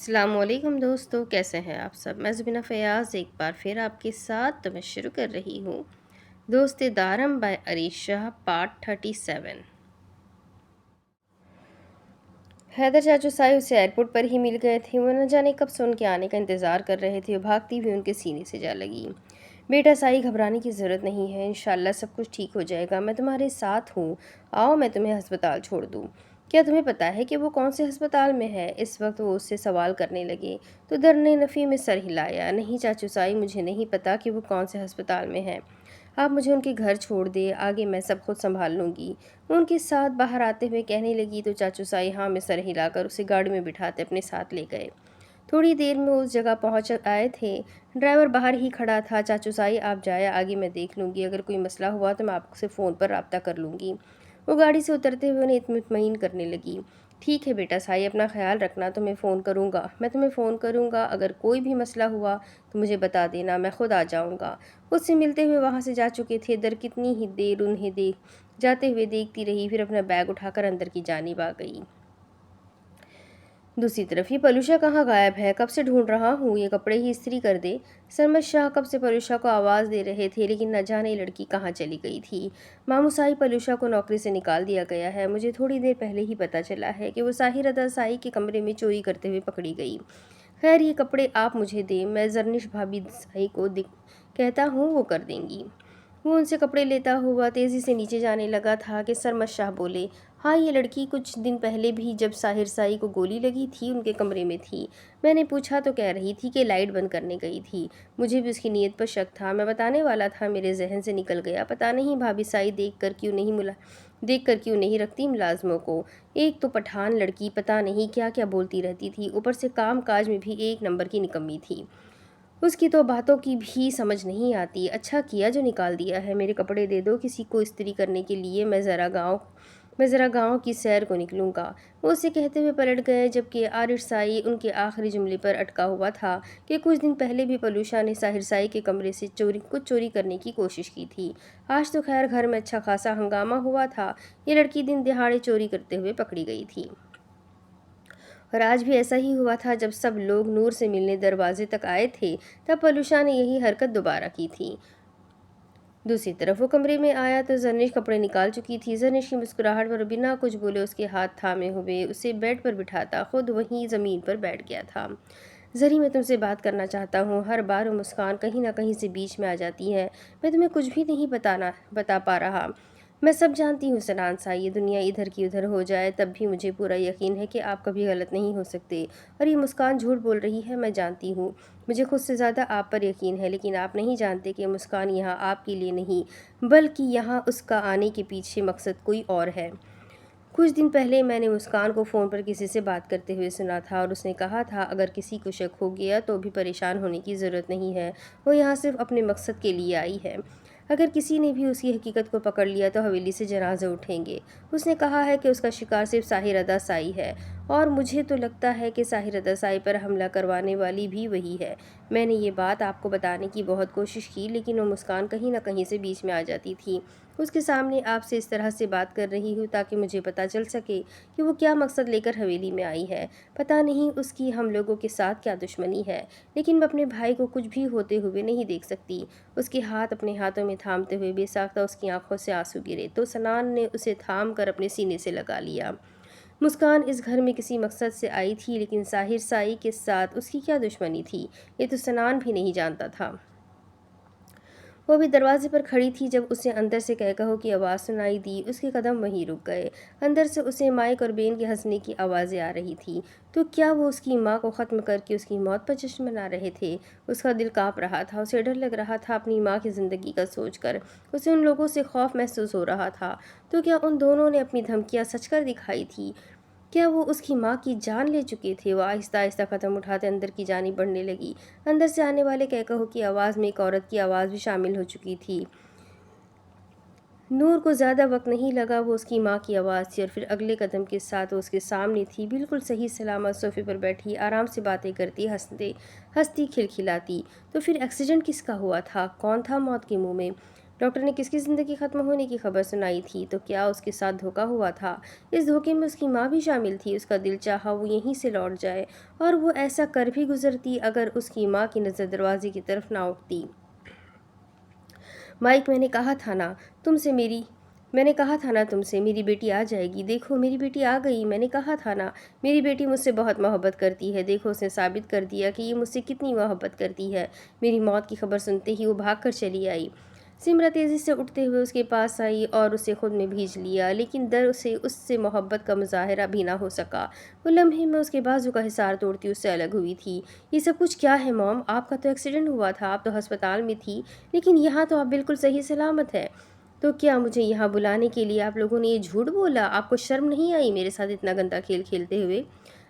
السلام علیکم دوستو، کیسے ہیں آپ سب؟ میں زبینہ فیاض ایک بار پھر آپ کے ساتھ تو میں شروع کر رہی ہوں دوست دارم بائی عریشہ پارٹ 37۔ حیدر چاچو سائی اسے ایئرپورٹ پر ہی مل گئے تھے۔ وہ نہ جانے کب سے ان کے آنے کا انتظار کر رہے تھے۔ وہ بھاگتی ہوئی ان کے سینے سے جا لگی۔ بیٹا سائی، گھبرانے کی ضرورت نہیں ہے، انشاءاللہ سب کچھ ٹھیک ہو جائے گا، میں تمہارے ساتھ ہوں، آؤ میں تمہیں ہسپتال چھوڑ دوں۔ کیا تمہیں پتا ہے کہ وہ کون سے ہسپتال میں ہے؟ اس وقت وہ اس سے سوال کرنے لگے تو در نے نفی میں سر ہلایا۔ نہیں چاچو سائی، مجھے نہیں پتا کہ وہ کون سے ہسپتال میں ہے، آپ مجھے ان کے گھر چھوڑ دے، آگے میں سب خود سنبھال لوں گی، وہ ان کے ساتھ باہر آتے ہوئے کہنے لگی تو چاچو سائی ہاں میں سر ہلا کر اسے گاڑی میں بٹھاتے اپنے ساتھ لے گئے۔ تھوڑی دیر میں اس جگہ پہنچ آئے تھے، ڈرائیور باہر ہی کھڑا تھا۔ چاچو سائی آپ جائیں، آگے میں دیکھ لوں گی، اگر کوئی مسئلہ ہوا تو میں آپ سے فون پر رابطہ کر لوں گی۔ وہ گاڑی سے اترتے ہوئے انہیں مطمئن کرنے لگی۔ ٹھیک ہے بیٹا سائی، اپنا خیال رکھنا، تمہیں فون کروں گا، میں تمہیں فون کروں گا، اگر کوئی بھی مسئلہ ہوا تو مجھے بتا دینا، میں خود آ جاؤں گا۔ اس سے ملتے ہوئے وہاں سے جا چکے تھے۔ در کتنی ہی دیر انہیں جاتے ہوئے دیکھتی رہی، پھر اپنا بیگ اٹھا کر اندر کی جانب آ گئی۔ دوسری طرف یہ پلوشا کہاں غائب ہے؟ کب سے ڈھونڈ رہا ہوں، یہ کپڑے ہی استری کر دے۔ سرمد شاہ کب سے پلوشا کو آواز دے رہے تھے، لیکن نہ جانے لڑکی کہاں چلی گئی تھی۔ مامو سائی، پلوشا کو نوکری سے نکال دیا گیا ہے، مجھے تھوڑی دیر پہلے ہی پتا چلا ہے کہ وہ ساحر ادا سائی کے کمرے میں چوری کرتے ہوئے پکڑی گئی۔ خیر یہ کپڑے آپ مجھے دیں، میں زرنش بھابی سائی کو کہتا ہوں، وہ کر دیں گی۔ وہ ان سے کپڑے لیتا ہوا تیزی سے نیچے جانے لگا تھا کہ سرمد شاہ بولے، ہاں یہ لڑکی کچھ دن پہلے بھی جب ساحر سائی کو گولی لگی تھی ان کے کمرے میں تھی، میں نے پوچھا تو کہہ رہی تھی کہ لائٹ بند کرنے گئی تھی، مجھے بھی اس کی نیت پر شک تھا، میں بتانے والا تھا، میرے ذہن سے نکل گیا، پتہ نہیں بھابی سائی دیکھ کر کیوں نہیں رکھتی ملازموں کو، ایک تو پٹھان لڑکی پتہ نہیں کیا کیا بولتی رہتی تھی، اوپر سے کام کاج میں بھی ایک نمبر کی نکمی تھی، اس کی تو باتوں کی بھی سمجھ نہیں آتی۔ اچھا کیا جو نکال دیا ہے، میرے کپڑے دے دو کسی کو استری کرنے کے لیے، میں ذرا گاؤں کی سیر کو نکلوں گا۔ وہ اسے کہتے ہوئے پلٹ گئے، جبکہ عارش سائی ان کے آخری جملے پر اٹکا ہوا تھا کہ کچھ دن پہلے بھی پلوشا نے ساحر سائی کے کمرے سے کچھ چوری کرنے کی کوشش کی تھی۔ آج تو خیر گھر میں اچھا خاصا ہنگامہ ہوا تھا، یہ لڑکی دن دہاڑے چوری کرتے ہوئے پکڑی گئی تھی۔ اور آج بھی ایسا ہی ہوا تھا، جب سب لوگ نور سے ملنے دروازے تک آئے تھے تب پلوشا نے یہی حرکت دوبارہ کی تھی۔ دوسری طرف وہ کمرے میں آیا تو زرنش کپڑے نکال چکی تھی۔ زرنش کی مسکراہٹ پر بنا کچھ بولے اس کے ہاتھ تھامے ہوئے اسے بیڈ پر بٹھاتا خود وہیں زمین پر بیٹھ گیا تھا۔ زری، میں تم سے بات کرنا چاہتا ہوں، ہر بار وہ مسکان کہیں نہ کہیں سے بیچ میں آ جاتی ہے، میں تمہیں کچھ بھی نہیں بتا پا رہا، میں سب جانتی ہوں سنان سائی، یہ دنیا ادھر کی ادھر ہو جائے تب بھی مجھے پورا یقین ہے کہ آپ کبھی غلط نہیں ہو سکتے، اور یہ مسکان جھوٹ بول رہی ہے، میں جانتی ہوں، مجھے خود سے زیادہ آپ پر یقین ہے، لیکن آپ نہیں جانتے کہ مسکان یہاں آپ کے لیے نہیں بلکہ یہاں اس کا آنے کے پیچھے مقصد کوئی اور ہے۔ کچھ دن پہلے میں نے مسکان کو فون پر کسی سے بات کرتے ہوئے سنا تھا اور اس نے کہا تھا اگر کسی کو شک ہو گیا تو بھی پریشان ہونے کی ضرورت نہیں ہے، وہ یہاں صرف اپنے مقصد کے لیے آئی ہے، اگر کسی نے بھی اس کی حقیقت کو پکڑ لیا تو حویلی سے جنازے اٹھیں گے۔ اس نے کہا ہے کہ اس کا شکار صرف ساحر ادا سائی ہے، اور مجھے تو لگتا ہے کہ ساحر ادا سائی پر حملہ کروانے والی بھی وہی ہے۔ میں نے یہ بات آپ کو بتانے کی بہت کوشش کی، لیکن وہ مسکان کہیں نہ کہیں سے بیچ میں آ جاتی تھی، اس کے سامنے آپ سے اس طرح سے بات کر رہی ہوں تاکہ مجھے پتہ چل سکے کہ وہ کیا مقصد لے کر حویلی میں آئی ہے، پتہ نہیں اس کی ہم لوگوں کے ساتھ کیا دشمنی ہے، لیکن میں اپنے بھائی کو کچھ بھی ہوتے ہوئے نہیں دیکھ سکتی۔ اس کے ہاتھ اپنے ہاتھوں میں تھامتے ہوئے بے ساختہ اس کی آنکھوں سے آنسو گرے تو سنان نے اسے تھام کر اپنے سینے سے لگا لیا۔ مسکان اس گھر میں کسی مقصد سے آئی تھی، لیکن ساحر سائی کے ساتھ اس کی کیا دشمنی تھی، یہ تو سنان بھی نہیں جانتا تھا۔ وہ بھی دروازے پر کھڑی تھی جب اسے اندر سے کہہ کہو کی آواز سنائی دی، اس کے قدم وہیں رک گئے، اندر سے اسے مائک اور بین کے ہنسنے کی آوازیں آ رہی تھی، تو کیا وہ اس کی ماں کو ختم کر کے اس کی موت پر جشن منا رہے تھے؟ اس کا دل کانپ رہا تھا، اسے ڈر لگ رہا تھا اپنی ماں کی زندگی کا سوچ کر، اسے ان لوگوں سے خوف محسوس ہو رہا تھا، تو کیا ان دونوں نے اپنی دھمکیاں سچ کر دکھائی تھی؟ کیا وہ اس کی ماں کی جان لے چکے تھے؟ وہ آہستہ آہستہ قدم اٹھاتے اندر کی جانب بڑھنے لگی، اندر سے آنے والے کہہ کہو کی آواز میں ایک عورت کی آواز بھی شامل ہو چکی تھی۔ نور کو زیادہ وقت نہیں لگا، وہ اس کی ماں کی آواز تھی، اور پھر اگلے قدم کے ساتھ وہ اس کے سامنے تھی، بالکل صحیح سلامت صوفے پر بیٹھی، آرام سے باتیں کرتی، ہنستی کھلکھلاتی۔ تو پھر ایکسیڈنٹ کس کا ہوا تھا؟ کون تھا موت کے منہ میں؟ ڈاکٹر نے کس کی زندگی ختم ہونے کی خبر سنائی تھی؟ تو کیا اس کے ساتھ دھوکا ہوا تھا؟ اس دھوکے میں اس کی ماں بھی شامل تھی۔ اس کا دل چاہا وہ یہیں سے لوٹ جائے، اور وہ ایسا کر بھی گزرتی اگر اس کی ماں کی نظر دروازے کی طرف نہ اٹھتی۔ مائک، میں نے کہا تھا نا تم سے میری بیٹی آ جائے گی۔ دیکھو میری بیٹی آ گئی۔ میں نے کہا تھا نا میری بیٹی مجھ سے بہت محبت کرتی ہے۔ دیکھو اس نے ثابت کر دیا کہ یہ مجھ سے کتنی محبت کرتی ہے۔ میری موت کی خبر سنتے ہی وہ بھاگ کر چلی آئی۔ سمرا تیزی سے اٹھتے ہوئے اس کے پاس آئی اور اسے خود میں بھیج لیا، لیکن در سے اس سے محبت کا مظاہرہ بھی نہ ہو سکا۔ وہ لمحے میں اس کے بازو کا حصار توڑتی اس سے الگ ہوئی تھی۔ یہ سب کچھ کیا ہے موم؟ آپ کا تو ایکسیڈنٹ ہوا تھا، آپ تو ہسپتال میں تھی، لیکن یہاں تو آپ بالکل صحیح سلامت ہے۔ تو کیا مجھے یہاں بلانے کے لیے آپ لوگوں نے یہ جھوٹ بولا؟ آپ کو شرم نہیں آئی میرے ساتھ اتنا گندا کھیل کھیلتے ہوئے؟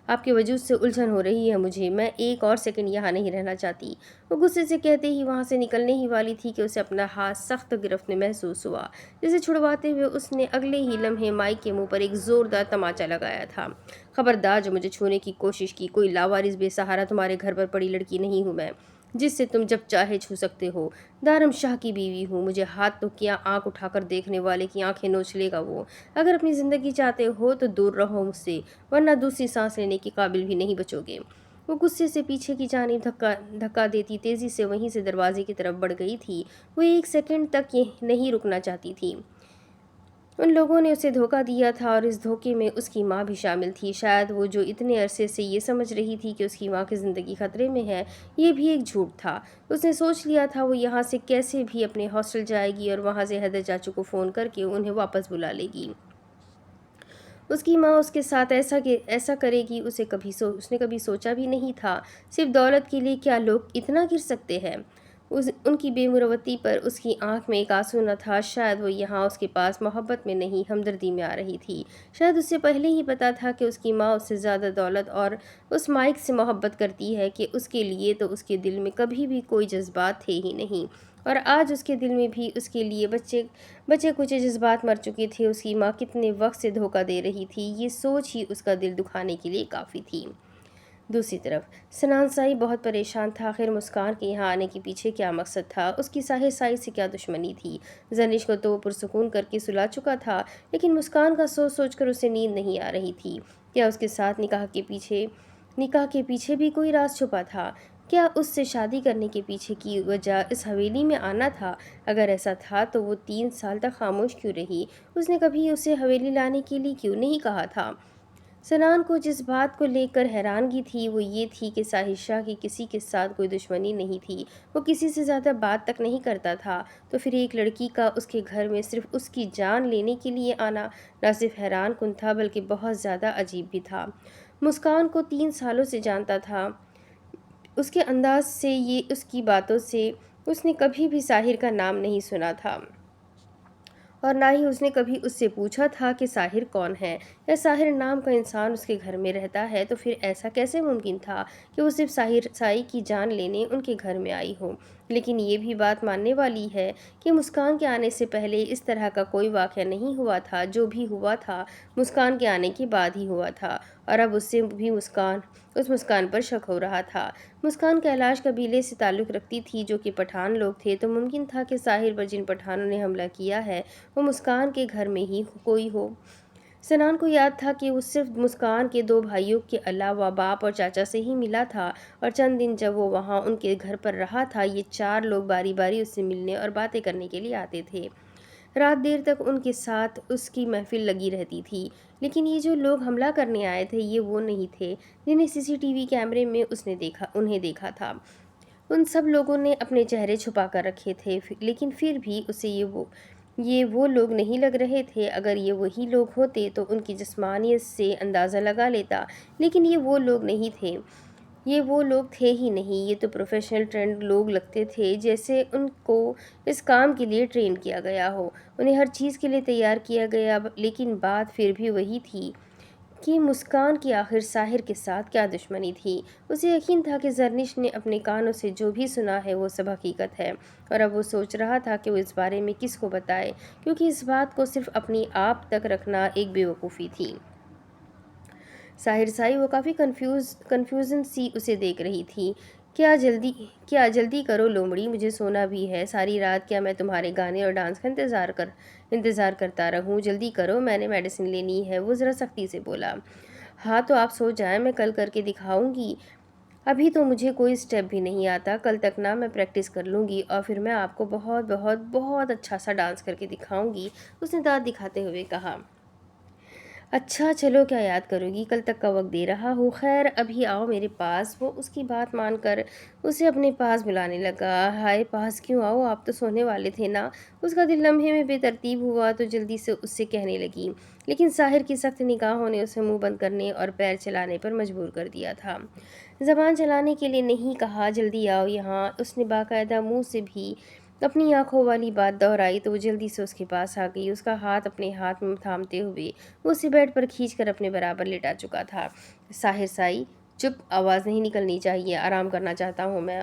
آپ کے وجود سے الجھن ہو رہی ہے مجھے، میں ایک اور سیکنڈ یہاں نہیں رہنا چاہتی۔ وہ غصے سے کہتے ہی وہاں سے نکلنے ہی والی تھی کہ اسے اپنا ہاتھ سخت گرفت میں محسوس ہوا، جسے چھڑواتے ہوئے اس نے اگلے ہی لمحے مائک کے منہ پر ایک زوردار تماچا لگایا تھا۔ خبردار جو مجھے چھونے کی کوشش کی، کوئی لاوارث بے سہارا تمہارے گھر پر پڑی لڑکی نہیں ہوں میں، جس سے تم جب چاہے چھو سکتے ہو۔ دارم شاہ کی بیوی ہوں، مجھے ہاتھ تو کیا آنکھ اٹھا کر دیکھنے والے کی آنکھیں نوچ لے گا وہ۔ اگر اپنی زندگی چاہتے ہو تو دور رہو مجھ سے، ورنہ دوسری سانس لینے کے قابل بھی نہیں بچو گے۔ وہ غصے سے پیچھے کی جانب دھکا دیتی تیزی سے وہیں سے دروازے کی طرف بڑھ گئی تھی۔ وہ ایک سیکنڈ تک یہ نہیں رکنا چاہتی تھی۔ ان لوگوں نے اسے دھوکا دیا تھا اور اس دھوکے میں اس کی ماں بھی شامل تھی۔ شاید وہ جو اتنے عرصے سے یہ سمجھ رہی تھی کہ اس کی ماں کی زندگی خطرے میں ہے، یہ بھی ایک جھوٹ تھا۔ اس نے سوچ لیا تھا وہ یہاں سے کیسے بھی اپنے ہاسٹل جائے گی اور وہاں سے حیدر چاچو کو فون کر کے انہیں واپس بلا لے گی۔ اس کی ماں اس کے ساتھ ایسا کرے گی اس نے کبھی سوچا بھی نہیں تھا۔ صرف دولت کے لیے کیا لوگ اتنا گر سکتے ہیں؟ ان کی بے مروتی پر اس کی آنکھ میں ایک آنسو نہ تھا۔ شاید وہ یہاں اس کے پاس محبت میں نہیں ہمدردی میں آ رہی تھی۔ شاید اسے پہلے ہی پتا تھا کہ اس کی ماں اس سے زیادہ دولت اور اس مائک سے محبت کرتی ہے کہ اس کے لیے تو اس کے دل میں کبھی بھی کوئی جذبات تھے ہی نہیں، اور آج اس کے دل میں بھی اس کے لیے بچے کچھ جذبات مر چکے تھے۔ اس کی ماں کتنے وقت سے دھوکہ دے رہی تھی، یہ سوچ ہی اس کا دل دکھانے کے لیے کافی تھی۔ دوسری طرف سنان سائی بہت پریشان تھا۔ آخر مسکان کے یہاں آنے کے پیچھے کیا مقصد تھا؟ اس کی ساحر سائی سے کیا دشمنی تھی؟ زرنش کو تو وہ پرسکون کر کے سلا چکا تھا، لیکن مسکان کا سوچ سوچ کر اسے نیند نہیں آ رہی تھی۔ کیا اس کے ساتھ نکاح کے پیچھے بھی کوئی راز چھپا تھا؟ کیا اس سے شادی کرنے کے پیچھے کی وجہ اس حویلی میں آنا تھا؟ اگر ایسا تھا تو وہ 3 سال تک خاموش کیوں رہی؟ اس نے کبھی اسے حویلی لانے کے لیے کیوں نہیں کہا تھا؟ سنان کو جس بات کو لے کر حیرانگی تھی وہ یہ تھی کہ ساحر شاہ کی کسی کے ساتھ کوئی دشمنی نہیں تھی، وہ کسی سے زیادہ بات تک نہیں کرتا تھا، تو پھر ایک لڑکی کا اس کے گھر میں صرف اس کی جان لینے کے لیے آنا نہ صرف حیران کن تھا بلکہ بہت زیادہ عجیب بھی تھا۔ مسکان کو 3 سالوں سے جانتا تھا، اس کے انداز سے، اس کی باتوں سے، اس نے کبھی بھی ساحر کا نام نہیں سنا تھا، اور نہ ہی اس نے کبھی اس سے پوچھا تھا کہ ساحر کون ہے، یا ساحر نام کا انسان اس کے گھر میں رہتا ہے، تو پھر ایسا کیسے ممکن تھا کہ وہ صرف ساحر سائی کی جان لینے ان کے گھر میں آئی ہو؟ لیکن یہ بھی بات ماننے والی ہے کہ مسکان کے آنے سے پہلے اس طرح کا کوئی واقعہ نہیں ہوا تھا، جو بھی ہوا تھا مسکان کے آنے کے بعد ہی ہوا تھا، اور اب اس سے بھی اس مسکان پر شک ہو رہا تھا۔ مسکان کیلاش قبیلے سے تعلق رکھتی تھی جو کہ پٹھان لوگ تھے، تو ممکن تھا کہ ساحر پر جن پٹھانوں نے حملہ کیا ہے وہ مسکان کے گھر میں ہی کوئی ہو۔ سنان کو یاد تھا کہ وہ صرف مسکان کے 2 بھائیوں کے علاوہ باپ اور چاچا سے ہی ملا تھا، اور چند دن جب وہ وہاں ان کے گھر پر رہا تھا، یہ 4 لوگ باری باری اس سے ملنے اور باتیں کرنے کے لیے آتے تھے۔ رات دیر تک ان کے ساتھ اس کی محفل لگی رہتی تھی، لیکن یہ جو لوگ حملہ کرنے آئے تھے یہ وہ نہیں تھے جنہیں CCTV کیمرے میں انہیں دیکھا تھا۔ ان سب لوگوں نے اپنے چہرے چھپا کر رکھے تھے، لیکن پھر بھی اسے یہ وہ لوگ نہیں لگ رہے تھے۔ اگر یہ وہی لوگ ہوتے تو ان کی جسمانیت سے اندازہ لگا لیتا، لیکن یہ وہ لوگ نہیں تھے، یہ وہ لوگ تھے ہی نہیں۔ یہ تو پروفیشنل ٹرینڈ لوگ لگتے تھے، جیسے ان کو اس کام کے لیے ٹرین کیا گیا ہو، انہیں ہر چیز کے لیے تیار کیا گیا۔ لیکن بات پھر بھی وہی تھی کہ مسکان کی آخر ساحر کے ساتھ کیا دشمنی تھی؟ اسے یقین تھا کہ زرنش نے اپنے کانوں سے جو بھی سنا ہے وہ سب حقیقت ہے، اور اب وہ سوچ رہا تھا کہ وہ اس بارے میں کس کو بتائے، کیونکہ اس بات کو صرف اپنی آپ تک رکھنا ایک بے وقوفی تھی۔ ساحر سائی وہ کافی کنفیوژن سی اسے دیکھ رہی تھی۔ کیا جلدی کرو لومڑی، مجھے سونا بھی ہے۔ ساری رات کیا میں تمہارے گانے اور ڈانس کا انتظار کرتا رہوں؟ جلدی کرو، میں نے میڈیسن لینی ہے، وہ ذرا سختی سے بولا۔ ہاں تو آپ سو جائیں، میں کل کر کے دکھاؤں گی۔ ابھی تو مجھے کوئی اسٹیپ بھی نہیں آتا، کل تک نا میں پریکٹس کر لوں گی اور پھر میں آپ کو بہت بہت بہت اچھا سا ڈانس کر کے دکھاؤں گی، اس نے دانت دکھاتے ہوئے کہا۔ اچھا چلو، کیا یاد کرو گی، کل تک کا وقت دے رہا ہوں، خیر ابھی آؤ میرے پاس۔ وہ اس کی بات مان کر اسے اپنے پاس بلانے لگا۔ ہائے پاس کیوں آؤ، آپ تو سونے والے تھے نا؟ اس کا دل لمحے میں بے ترتیب ہوا تو جلدی سے اس سے کہنے لگی، لیکن ساحر کی سخت نگاہوں نے اسے منہ بند کرنے اور پیر چلانے پر مجبور کر دیا تھا۔ زبان چلانے کے لیے نہیں کہا، جلدی آؤ یہاں۔ اس نے باقاعدہ منہ سے بھی اپنی آنکھوں والی بات دہرائی تو وہ جلدی سے اس کے پاس آ گئی۔ اس کا ہاتھ اپنے ہاتھ میں تھامتے ہوئے وہ اسے بیڈ پر کھینچ کر اپنے برابر لٹا چکا تھا۔ ساحر سائی، چپ، آواز نہیں نکلنی چاہیے، آرام کرنا چاہتا ہوں میں۔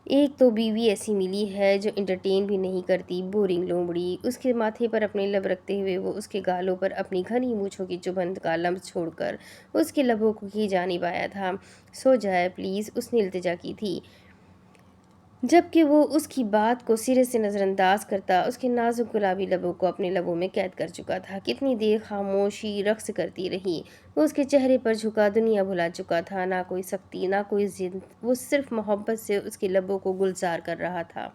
ایک تو بیوی ایسی ملی ہے جو انٹرٹین بھی نہیں کرتی، بورنگ لومڑی۔ اس کے ماتھے پر اپنے لب رکھتے ہوئے وہ اس کے گالوں پر اپنی گھنی مونچھوں کی چبھن کا لمس چھوڑ کر اس کے لبوں کی جانب آیا تھا۔ سو جائے پلیز، اس نے التجا کی تھی، جبکہ وہ اس کی بات کو سرے سے نظر انداز کرتا اس کے نازک گلابی لبوں کو اپنے لبوں میں قید کر چکا تھا۔ کتنی دیر خاموشی رقص کرتی رہی، وہ اس کے چہرے پر جھکا دنیا بھلا چکا تھا، نہ کوئی سختی نہ کوئی ضد، وہ صرف محبت سے اس کے لبوں کو گلزار کر رہا تھا۔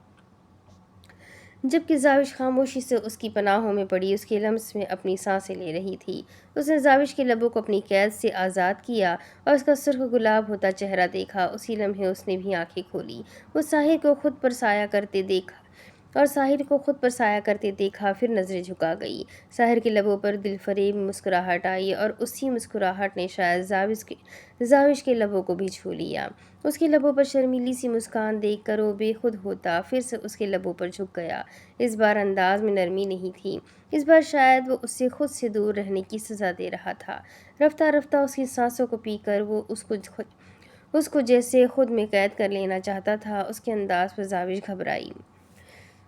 جبکہ زاوش خاموشی سے اس کی پناہوں میں پڑی اس کے لمس میں اپنی سانسیں لے رہی تھی۔ اس نے زاوش کے لبوں کو اپنی قید سے آزاد کیا اور اس کا سرخ گلاب ہوتا چہرہ دیکھا۔ اسی لمحے اس نے بھی آنکھیں کھولی، وہ ساحر کو خود پر سایہ کرتے دیکھا، پھر نظریں جھکا گئی۔ ساحر کے لبوں پر دل فریب مسکراہٹ آئی اور اسی مسکراہٹ نے شاید زاوش کے لبوں کو بھی چھو لیا۔ اس کے لبوں پر شرمیلی سی مسکان دیکھ کر وہ بے خود ہوتا پھر سے اس کے لبوں پر جھک گیا۔ اس بار انداز میں نرمی نہیں تھی، اس بار شاید وہ اس سے خود سے دور رہنے کی سزا دے رہا تھا۔ رفتہ رفتہ اس کی سانسوں کو پی کر وہ اس کو جیسے خود میں قید کر لینا چاہتا تھا۔ اس کے انداز پر زاوش گھبرائی،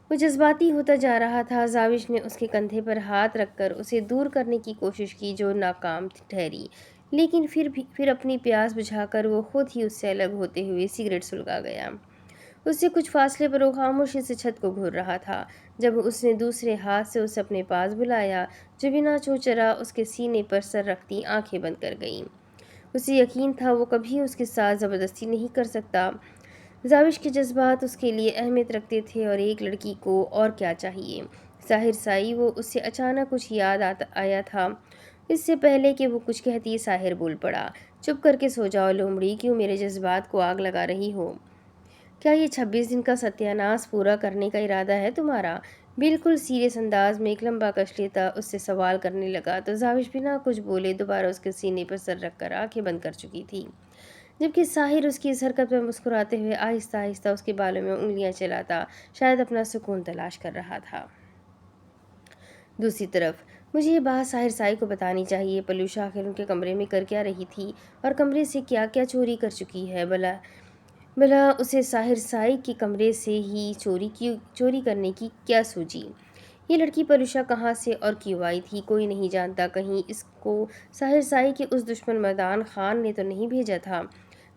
وہ جذباتی ہوتا جا رہا تھا۔ زاوش نے اس کے کندھے پر ہاتھ رکھ کر اسے دور کرنے کی کوشش کی جو ناکام ٹھہری، لیکن پھر اپنی پیاس بجھا کر وہ خود ہی اس سے الگ ہوتے ہوئے سگریٹ سلگا گیا۔ اس سے کچھ فاصلے پر وہ خاموشی سے چھت کو گھور رہا تھا جب اس نے دوسرے ہاتھ سے اسے اپنے پاس بلایا، جو بنا چوچرا اس کے سینے پر سر رکھتی آنکھیں بند کر گئی۔ اسے یقین تھا وہ کبھی اس کے ساتھ زبردستی نہیں کر سکتا۔ زاوش کے جذبات اس کے لیے اہمیت رکھتے تھے اور ایک لڑکی کو اور کیا چاہیے۔ ساحر سائی، وہ اس سے اچانک کچھ یاد آیا تھا۔ اس سے پہلے کہ وہ کچھ کہتی ساحر بول پڑا، چپ کر کے سو جاؤ لومڑی، کیوں میرے جذبات کو آگ لگا رہی ہو؟ کیا یہ 26 دن کا ستیہ ناش پورا کرنے کا ارادہ ہے تمہارا؟ بالکل سیریس انداز میں ایک لمبا کش لیتا اس سے سوال کرنے لگا تو زاوش بنا کچھ بولے دوبارہ اس کے سینے پر سر رکھ کر آنکھیں بند کر چکی تھی، جبکہ ساحر اس کی اس حرکت پر مسکراتے ہوئے آہستہ آہستہ اس کے بالوں میں انگلیاں چلاتا شاید اپنا سکون تلاش کر رہا تھا۔ دوسری طرف مجھے یہ بات ساحر سائی کو بتانی چاہیے، پلوشا آخر ان کے کمرے میں کر کیا رہی تھی اور کمرے سے کیا کیا چوری کر چکی ہے؟ بھلا اسے ساحر سائی کے کمرے سے ہی چوری کرنے کی کیا سوجی؟ یہ لڑکی پلوشا کہاں سے اور کیوں آئی تھی؟ کوئی نہیں جانتا، کہیں اس کو ساحر سائی کے اس دشمن مردان خان نے تو نہیں بھیجا تھا؟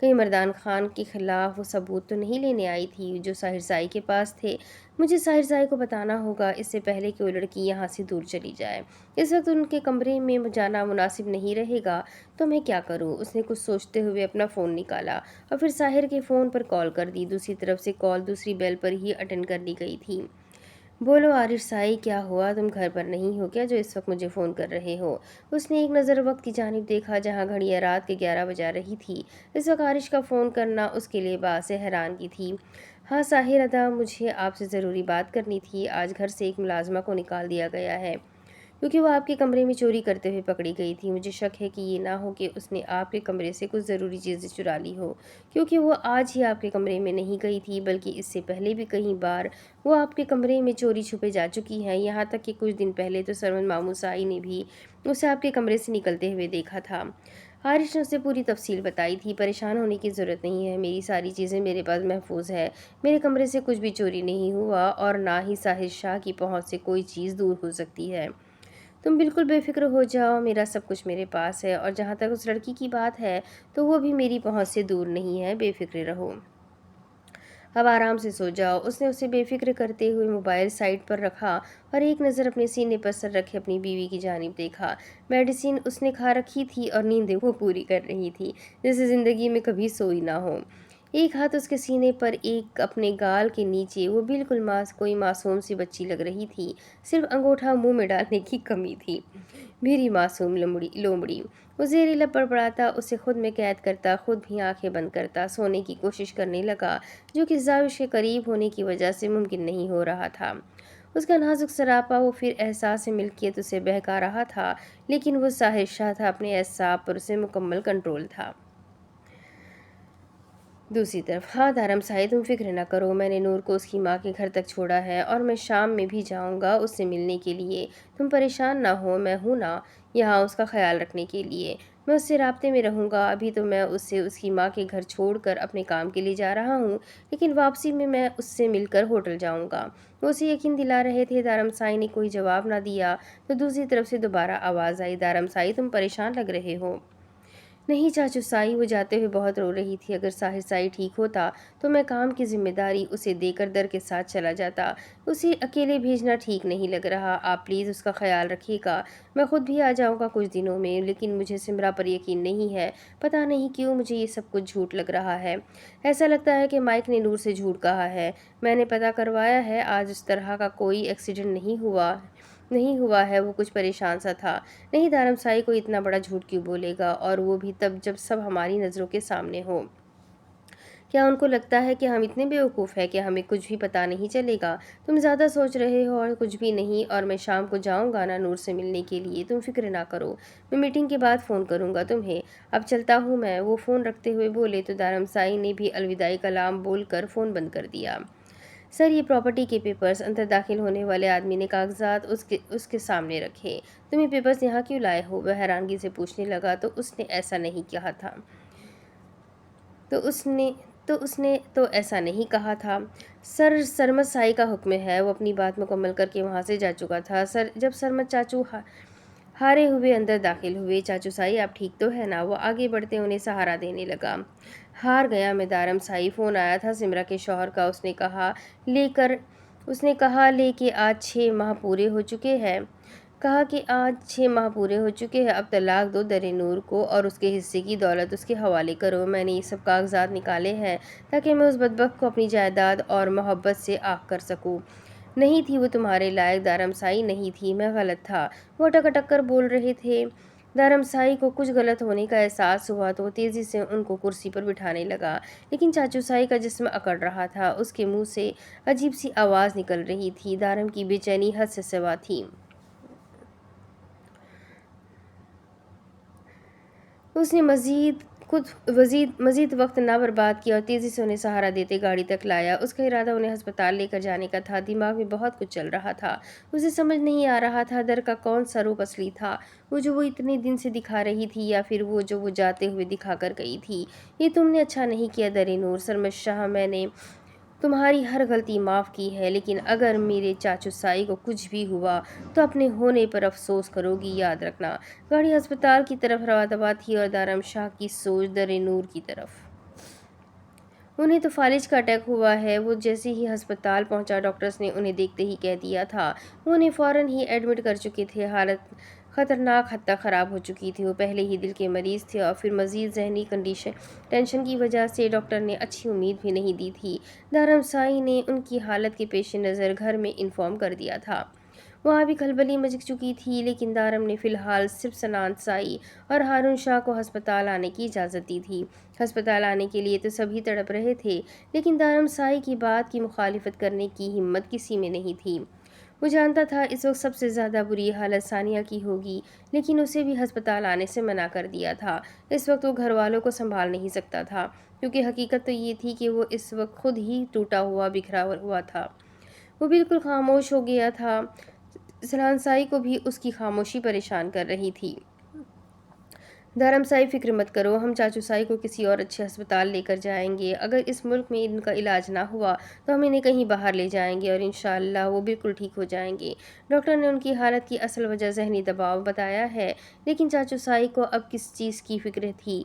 کہیں مردان خان کے خلاف وہ ثبوت تو نہیں لینے آئی تھی جو ساحر سائی کے پاس تھے؟ مجھے ساحر سائی کو بتانا ہوگا اس سے پہلے کہ وہ لڑکی یہاں سے دور چلی جائے۔ اس وقت ان کے کمرے میں جانا مناسب نہیں رہے گا تو میں کیا کروں؟ اس نے کچھ سوچتے ہوئے اپنا فون نکالا اور پھر ساحر کے فون پر کال کر دی۔ دوسری طرف سے کال دوسری بیل پر ہی اٹینڈ کر لی گئی تھی۔ بولو عارش سائی، کیا ہوا؟ تم گھر پر نہیں ہو کیا جو اس وقت مجھے فون کر رہے ہو؟ اس نے ایک نظر وقت کی جانب دیکھا جہاں گھڑیاں رات کے 11 بجا رہی تھی۔ اس وقت عارش کا فون کرنا اس کے لیے باعث حیرانگی تھی۔ ہاں ساحر ادا، مجھے آپ سے ضروری بات کرنی تھی۔ آج گھر سے ایک ملازمہ کو نکال دیا گیا ہے کیونکہ وہ آپ کے کمرے میں چوری کرتے ہوئے پکڑی گئی تھی۔ مجھے شک ہے کہ یہ نہ ہو کہ اس نے آپ کے کمرے سے کچھ ضروری چیزیں چرا لی ہو، کیونکہ وہ آج ہی آپ کے کمرے میں نہیں گئی تھی بلکہ اس سے پہلے بھی کئی بار وہ آپ کے کمرے میں چوری چھپے جا چکی ہیں، یہاں تک کہ کچھ دن پہلے تو سرون مامو سائی نے بھی اسے آپ کے کمرے سے نکلتے ہوئے دیکھا تھا۔ عارش نے اسے پوری تفصیل بتائی تھی۔ پریشان ہونے کی ضرورت نہیں ہے، میری ساری چیزیں میرے پاس محفوظ ہے، میرے کمرے سے کچھ بھی چوری نہیں ہوا اور نہ ہی ساحر شاہ کی پہنچ سے کوئی چیز دور ہو سکتی ہے۔ تم بالکل بے فکر ہو جاؤ، میرا سب کچھ میرے پاس ہے، اور جہاں تک اس لڑکی کی بات ہے تو وہ بھی میری پہنچ سے دور نہیں ہے، بے فکر رہو۔ اب آرام سے سو جاؤ۔ اس نے اسے بے فکر کرتے ہوئے موبائل سائڈ پر رکھا اور ایک نظر اپنے سینے پر سر رکھے اپنی بیوی کی جانب دیکھا۔ میڈیسن اس نے کھا رکھی تھی اور نیندیں وہ پوری کر رہی تھی جیسے زندگی میں کبھی سوئی نہ ہو۔ ایک ہاتھ اس کے سینے پر، ایک اپنے گال کے نیچے۔ وہ بالکل کوئی معصوم سی بچی لگ رہی تھی، صرف انگوٹھا منہ میں ڈالنے کی کمی تھی۔ میری معصوم لومڑی۔ وہ زیر لب بڑبڑاتا، اسے خود میں قید کرتا، خود بھی آنکھیں بند کرتا سونے کی کوشش کرنے لگا، جو کہ زاوش کے قریب ہونے کی وجہ سے ممکن نہیں ہو رہا تھا۔ اس کا نازک سراپا وہ پھر احساس ملکیت اسے بہکا رہا تھا، لیکن وہ ظاہر شاہ تھا، اپنے اعصاب پر اسے مکمل کنٹرول تھا۔ دوسری طرف، ہاں دارم سائی، تم فکر نہ کرو، میں نے نور کو اس کی ماں کے گھر تک چھوڑا ہے اور میں شام میں بھی جاؤں گا اس سے ملنے کے لیے۔ تم پریشان نہ ہو، میں ہوں نا یہاں اس کا خیال رکھنے کے لیے۔ میں اس سے رابطے میں رہوں گا۔ ابھی تو میں اسے اس کی ماں کے گھر چھوڑ کر اپنے کام کے لیے جا رہا ہوں، لیکن واپسی میں اس سے مل کر ہوٹل جاؤں گا۔ وہ اسے یقین دلا رہے تھے۔ دارم سائی نے کوئی جواب نہ دیا تو دوسری طرف سے دوبارہ آواز آئی، دارم سائی، تم پریشان لگ رہے ہو۔ نہیں چاچو سائی، وہ جاتے ہوئے بہت رو رہی تھی۔ اگر ساحر سائی ٹھیک ہوتا تو میں کام کی ذمہ داری اسے دے کر در کے ساتھ چلا جاتا۔ اسے اکیلے بھیجنا ٹھیک نہیں لگ رہا۔ آپ پلیز اس کا خیال رکھیے گا۔ میں خود بھی آ جاؤں گا کچھ دنوں میں، لیکن مجھے سمرا پر یقین نہیں ہے۔ پتہ نہیں کیوں مجھے یہ سب کچھ جھوٹ لگ رہا ہے۔ ایسا لگتا ہے کہ مائک نے نور سے جھوٹ کہا ہے۔ میں نے پتہ کروایا ہے، آج اس طرح کا کوئی ایکسیڈنٹ نہیں ہوا ہے۔ وہ کچھ پریشان سا تھا۔ نہیں، دارم سائی کوئی اتنا بڑا جھوٹ کیوں بولے گا، اور وہ بھی تب جب سب ہماری نظروں کے سامنے ہو۔ کیا ان کو لگتا ہے کہ ہم اتنے بیوقوف ہیں کہ ہمیں کچھ بھی پتہ نہیں چلے گا؟ تم زیادہ سوچ رہے ہو اور کچھ بھی نہیں۔ اور میں شام کو جاؤں گا نا نور سے ملنے کے لیے، تم فکر نہ کرو۔ میں میٹنگ کے بعد فون کروں گا تمہیں۔ اب چلتا ہوں میں۔ وہ فون رکھتے ہوئے بولے تو دارم سائی نے بھی الوداعی کلام بول کر فون بند کر دیا۔ سر، یہ پراپرٹی کے پیپرز۔ اندر داخل ہونے والے آدمی نے کاغذات اس کے سامنے رکھے۔ تم یہ پیپرز یہاں کیوں لائے ہو؟ وہ حیرانگی سے پوچھنے لگا۔ تو اس نے ایسا نہیں کہا تھا۔ ایسا نہیں کہا تھا سر، سرمد سائی کا حکم ہے۔ وہ اپنی بات مکمل کر کے وہاں سے جا چکا تھا۔ جب سرمد چاچو ہارے ہوئے اندر داخل ہوئے، چاچو سائی آپ ٹھیک تو ہے نا؟ وہ آگے بڑھتے انہیں سہارا دینے لگا۔ ہار گیا میں دارم سائی، فون آیا تھا سمرا کے شوہر کا، اس نے کہا لے کہ آج 6 ماہ پورے ہو چکے ہیں۔ اب طلاق دو در نور کو اور اس کے حصے کی دولت اس کے حوالے کرو۔ میں نے یہ سب کاغذات نکالے ہیں تاکہ میں اس بدبخت کو اپنی جائیداد اور محبت سے آگ کر سکوں۔ نہیں تھی وہ تمہارے لائق دارم سائی، نہیں تھی، میں غلط تھا۔ وہ اٹک اٹک کر بول رہے تھے۔ دارم سائی کو کچھ غلط ہونے کا احساس ہوا تو وہ تیزی سے ان کو کرسی پر بٹھانے لگا، لیکن چاچو سائی کا جسم اکڑ رہا تھا۔ اس کے منہ سے عجیب سی آواز نکل رہی تھی۔ دارم کی بے چینی حد سے سوا تھی۔ اس نے مزید وقت نہ برباد کیا اور تیزی سے انہیں سہارا دیتے گاڑی تک لایا۔ اس کا ارادہ انہیں ہسپتال لے کر جانے کا تھا۔ دماغ میں بہت کچھ چل رہا تھا۔ اسے سمجھ نہیں آ رہا تھا در کا کون سا روپ اصلی تھا، وہ جو وہ اتنے دن سے دکھا رہی تھی، یا پھر وہ جو وہ جاتے ہوئے دکھا کر گئی تھی۔ یہ تم نے اچھا نہیں کیا در نور، سرمد شاہ، میں نے تمہاری ہر غلطی معاف کی ہے، لیکن اگر میرے چاچو سائی کو کچھ بھی ہوا تو اپنے ہونے پر افسوس کرو گی، یاد رکھنا۔ گاڑی ہسپتال کی طرف رواں دواں تھی اور دارم شاہ کی سوچ در نور کی طرف۔ انہیں تو فالج کا اٹیک ہوا ہے۔ وہ جیسے ہی ہسپتال پہنچا، ڈاکٹرز نے انہیں دیکھتے ہی کہہ دیا تھا۔ وہ انہیں فوراً ہی ایڈمٹ کر چکے تھے۔ حالت خطرناک حد تک خراب ہو چکی تھی۔ وہ پہلے ہی دل کے مریض تھے اور پھر مزید ذہنی ٹینشن کی وجہ سے ڈاکٹر نے اچھی امید بھی نہیں دی تھی۔ دارم سائی نے ان کی حالت کے پیش نظر گھر میں انفارم کر دیا تھا۔ وہاں بھی کھلبلی مچ چکی تھی، لیکن دارم نے فی الحال صرف سنان سائی اور ہارون شاہ کو ہسپتال آنے کی اجازت دی تھی۔ ہسپتال آنے کے لیے تو سبھی تڑپ رہے تھے، لیکن دارم سائی کی بات کی مخالفت کرنے کی ہمت کسی میں نہیں تھی۔ وہ جانتا تھا اس وقت سب سے زیادہ بری حالت ثانیہ کی ہوگی، لیکن اسے بھی ہسپتال آنے سے منع کر دیا تھا۔ اس وقت وہ گھر والوں کو سنبھال نہیں سکتا تھا، کیونکہ حقیقت تو یہ تھی کہ وہ اس وقت خود ہی ٹوٹا ہوا بکھرا ہوا تھا۔ وہ بالکل خاموش ہو گیا تھا۔ سنان سائی کو بھی اس کی خاموشی پریشان کر رہی تھی۔ دارم سائی فکر مت کرو، ہم چاچو سائی کو کسی اور اچھے ہسپتال لے کر جائیں گے۔ اگر اس ملک میں ان کا علاج نہ ہوا تو ہم انہیں کہیں باہر لے جائیں گے اور انشاءاللہ وہ بالکل ٹھیک ہو جائیں گے۔ ڈاکٹر نے ان کی حالت کی اصل وجہ ذہنی دباؤ بتایا ہے، لیکن چاچو سائی کو اب کس چیز کی فکر تھی؟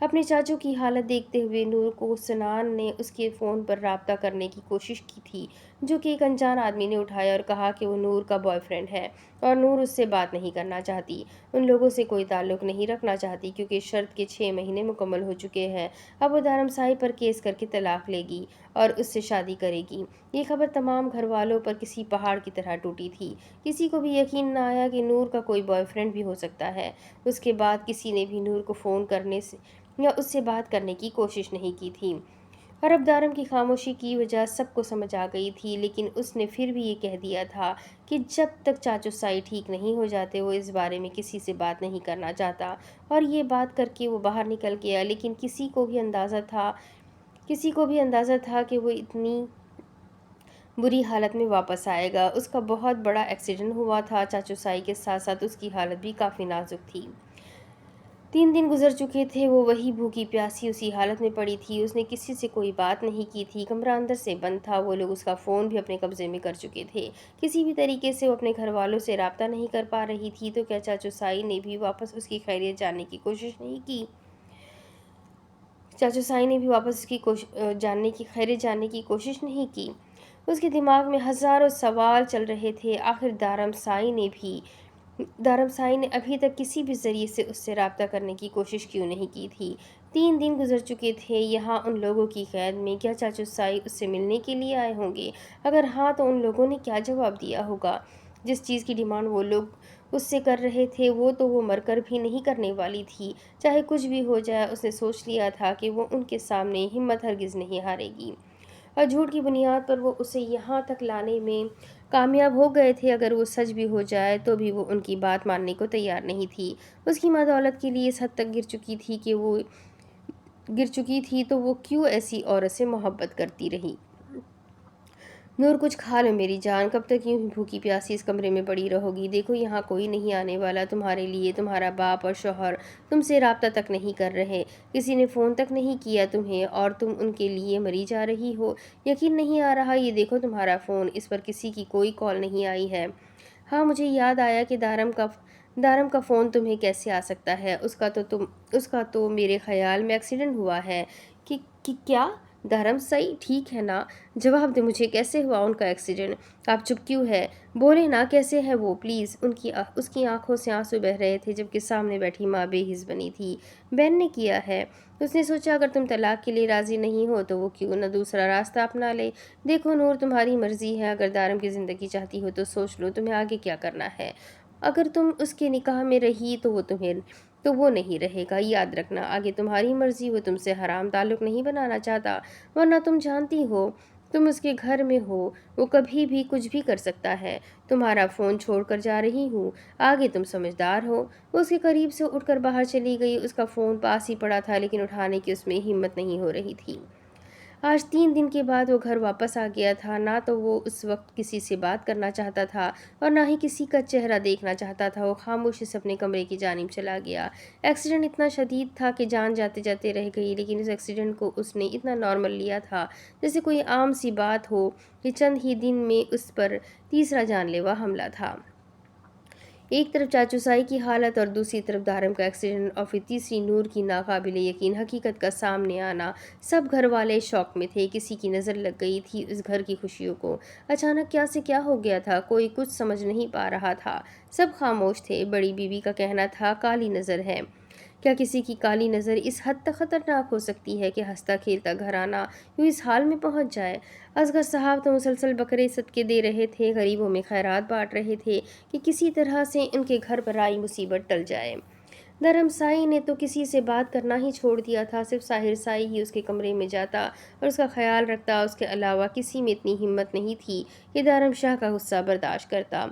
اپنے چاچو کی حالت دیکھتے ہوئے نور کو سنان نے اس کے فون پر رابطہ کرنے کی کوشش کی تھی، جو کہ ایک انجان آدمی نے اٹھایا اور کہا کہ وہ نور کا بوائے فرینڈ ہے اور نور اس سے بات نہیں کرنا چاہتی، ان لوگوں سے کوئی تعلق نہیں رکھنا چاہتی کیونکہ شرط کے 6 مہینے مکمل ہو چکے ہیں۔ اب وہ دھرم سائی پر کیس کر کے طلاق لے گی اور اس سے شادی کرے گی۔ یہ خبر تمام گھر والوں پر کسی پہاڑ کی طرح ٹوٹی تھی۔ کسی کو بھی یقین نہ آیا کہ نور کا کوئی بوائے فرینڈ بھی ہو سکتا ہے۔ اس کے بعد کسی نے بھی نور کو فون کرنے سے یا اس سے بات کرنے کی کوشش نہیں کی تھی۔ اور اب دارم کی خاموشی کی وجہ سب کو سمجھ آ گئی تھی، لیکن اس نے پھر بھی یہ کہہ دیا تھا کہ جب تک چاچو سائی ٹھیک نہیں ہو جاتے وہ اس بارے میں کسی سے بات نہیں کرنا چاہتا، اور یہ بات کر کے وہ باہر نکل گیا۔ لیکن کسی کو بھی اندازہ تھا کہ وہ اتنی بری حالت میں واپس آئے گا۔ اس کا بہت بڑا ایکسیڈنٹ ہوا تھا۔ چاچو سائی کے ساتھ ساتھ اس کی حالت بھی کافی نازک تھی۔ 3 دن گزر چکے تھے، وہ وہی بھوکی پیاسی اسی حالت میں پڑی تھی۔ اس نے کسی سے کوئی بات نہیں کی تھی، کمرہ اندر سے بند تھا، وہ لوگ اس کا فون بھی اپنے قبضے میں کر چکے تھے۔ کسی بھی طریقے سے وہ اپنے گھر والوں سے رابطہ نہیں کر پا رہی تھی، تو کیا چاچو سائی نے بھی واپس اس کی خیریت جاننے کی کوشش نہیں کی؟ خیریت جاننے کی کوشش نہیں کی۔ اس کے دماغ میں ہزاروں سوال چل رہے تھے۔ آخر دارم سائی نے ابھی تک کسی بھی ذریعے سے اس سے رابطہ کرنے کی کوشش کیوں نہیں کی تھی؟ 3 دن گزر چکے تھے یہاں ان لوگوں کی قید میں۔ کیا چاچو سائی اس سے ملنے کے لیے آئے ہوں گے؟ اگر ہاں تو ان لوگوں نے کیا جواب دیا ہوگا؟ جس چیز کی ڈیمانڈ وہ لوگ اس سے کر رہے تھے وہ مر کر بھی نہیں کرنے والی تھی۔ چاہے کچھ بھی ہو جائے، اس نے سوچ لیا تھا کہ وہ ان کے سامنے ہمت ہرگز نہیں ہارے گی، اور جھوٹ کی بنیاد پر وہ اسے یہاں تک لانے میں کامیاب ہو گئے تھے۔ اگر وہ سچ بھی ہو جائے تو بھی وہ ان کی بات ماننے کو تیار نہیں تھی۔ اس کی ماں دولت کے لیے اس حد تک گر چکی تھی تو وہ کیوں ایسی عورت سے محبت کرتی رہی؟ نور، کچھ کھا لو میری جان، کب تک یوں ہی بھوکی پیاسی اس کمرے میں پڑی رہو گی؟ دیکھو یہاں کوئی نہیں آنے والا تمہارے لیے، تمہارا باپ اور شوہر تم سے رابطہ تک نہیں کر رہے، کسی نے فون تک نہیں کیا تمہیں، اور تم ان کے لیے مری جا رہی ہو۔ یقین نہیں آ رہا؟ یہ دیکھو تمہارا فون، اس پر کسی کی کوئی کال نہیں آئی ہے۔ ہاں، مجھے یاد آیا کہ دارم کا فون تمہیں کیسے آ سکتا ہے؟ اس کا تو میرے خیال میں ایکسیڈنٹ ہوا ہے۔ کیا دھرم سائی ٹھیک ہے نا؟ جواب دے مجھے، کیسے ہوا ان کا ایکسیڈنٹ؟ آپ چپ کیوں ہے؟ بولے نا، کیسے ہے وہ پلیز؟ اس کی آنکھوں سے آنسو بہہ رہے تھے، جبکہ سامنے بیٹھی ماں بے حس بنی تھی۔ بہن نے کیا ہے؟ اس نے سوچا اگر تم طلاق کے لیے راضی نہیں ہو تو وہ کیوں نہ دوسرا راستہ اپنا لے۔ دیکھو نور، تمہاری مرضی ہے، اگر دارم کی زندگی چاہتی ہو تو سوچ لو تمہیں آگے کیا کرنا ہے۔ اگر تم اس کے نکاح میں رہی تو وہ نہیں رہے گا، یاد رکھنا۔ آگے تمہاری مرضی، وہ تم سے حرام تعلق نہیں بنانا چاہتا، ورنہ تم جانتی ہو تم اس کے گھر میں ہو، وہ کبھی بھی کچھ بھی کر سکتا ہے۔ تمہارا فون چھوڑ کر جا رہی ہوں، آگے تم سمجھدار ہو۔ وہ اس کے قریب سے اٹھ کر باہر چلی گئی۔ اس کا فون پاس ہی پڑا تھا، لیکن اٹھانے کی اس میں ہمت نہیں ہو رہی تھی۔ آج 3 دن کے بعد وہ گھر واپس آ گیا تھا۔ نہ تو وہ اس وقت کسی سے بات کرنا چاہتا تھا اور نہ ہی کسی کا چہرہ دیکھنا چاہتا تھا۔ وہ خاموشی سے اپنے کمرے کی جانب چلا گیا۔ ایکسیڈنٹ اتنا شدید تھا کہ جان جاتے جاتے رہ گئی، لیکن اس ایکسیڈنٹ کو اس نے اتنا نارمل لیا تھا جیسے کوئی عام سی بات ہو۔ یہ چند ہی دن میں اس پر تیسرا جان لیوا حملہ تھا۔ ایک طرف چاچو سائی کی حالت اور دوسری طرف دارم کا ایکسیڈنٹ، اور پھر تیسری نور کی ناقابل یقین حقیقت کا سامنے آنا۔ سب گھر والے شوق میں تھے۔ کسی کی نظر لگ گئی تھی اس گھر کی خوشیوں کو۔ اچانک کیا سے کیا ہو گیا تھا؟ کوئی کچھ سمجھ نہیں پا رہا تھا۔ سب خاموش تھے۔ بڑی بیوی کا کہنا تھا کالی نظر ہے۔ کیا کسی کی کالی نظر اس حد تک خطرناک ہو سکتی ہے کہ ہنستا کھیلتا گھرانہ یوں اس حال میں پہنچ جائے؟ اصغر صاحب تو مسلسل بکرے صدقے دے رہے تھے، غریبوں میں خیرات بانٹ رہے تھے کہ کسی طرح سے ان کے گھر پر آئی مصیبت ٹل جائے۔ دھرم سائی نے تو کسی سے بات کرنا ہی چھوڑ دیا تھا۔ صرف ساحر سائی ہی اس کے کمرے میں جاتا اور اس کا خیال رکھتا۔ اس کے علاوہ کسی میں اتنی ہمت نہیں تھی کہ دھرم شاہ کا غصہ برداشت کرتا۔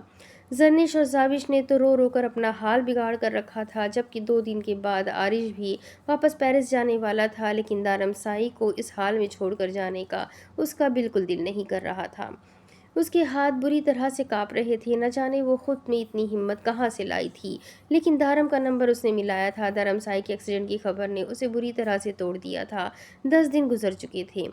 زرنش اور زاوش نے تو رو رو کر اپنا حال بگاڑ کر رکھا تھا، جبکہ 2 دن کے بعد آرش بھی واپس پیرس جانے والا تھا، لیکن دھرم سائی کو اس حال میں چھوڑ کر جانے کا اس کا بالکل دل نہیں کر رہا تھا۔ اس کے ہاتھ بری طرح سے کانپ رہے تھے، نہ جانے وہ خود میں اتنی ہمت کہاں سے لائی تھی۔ لیکن دھرم کا نمبر اس نے ملایا تھا۔ دھرم سائی کے ایکسیڈنٹ کی خبر نے اسے بری طرح سے توڑ دیا تھا۔ 10 دن گزر چکے تھے۔